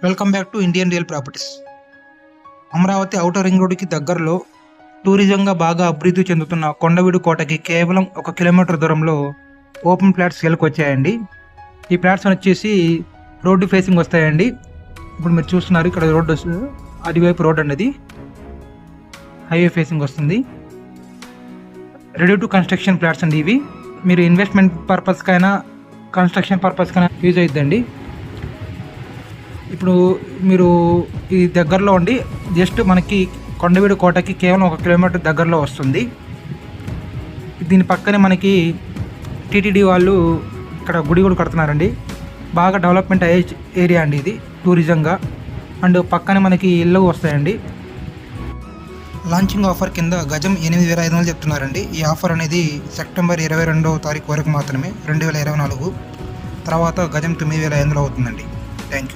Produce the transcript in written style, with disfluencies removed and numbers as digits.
Welcome back to Indian real properties. Amaravati outer ring రోడ్డుకి దగ్గరలో టూరిజంగా బాగా అభివృద్ధి చెందుతున్న కొండవీడు కోటకి కేవలం 1 కిలోమీటర్ దూరంలో ఓపెన్ ఫ్లాట్స్ సేల్కి వచ్చాయండి. ఈ ఫ్లాట్స్ వచ్చేసి రోడ్డు ఫేసింగ్ వస్తాయండి. ఇప్పుడు మీరు చూస్తున్నారు ఇక్కడ రోడ్డు అటువైపు రోడ్ అనేది హైవే ఫేసింగ్ వస్తుంది. రెడీ టు కన్స్ట్రక్షన్ ఫ్లాట్స్ అండి ఇవి. మీరు ఇన్వెస్ట్మెంట్ పర్పస్కైనా కన్స్ట్రక్షన్ పర్పస్కైనా యూజ్ అవుతుందండి. ఇప్పుడు మీరు ఈ దగ్గరలో ఉండి జస్ట్ మనకి కొండవీడు కోటకి కేవలం 1 కిలోమీటర్ దగ్గరలో వస్తుంది. దీని పక్కనే మనకి టీటీడీ వాళ్ళు ఇక్కడ గుడి కూడా కడుతున్నారండి. బాగా డెవలప్మెంట్ అయ్యే ఏరియా అండి ఇది టూరిజంగా. అండ్ పక్కనే మనకి ఇళ్ళు వస్తాయండి. లాంచింగ్ ఆఫర్ కింద గజం 8,500 చెప్తున్నారండి. ఈ ఆఫర్ అనేది సెప్టెంబర్ 22వ తారీఖు వరకు మాత్రమే, 2024. తర్వాత గజం 9,500 అవుతుందండి. Thank you.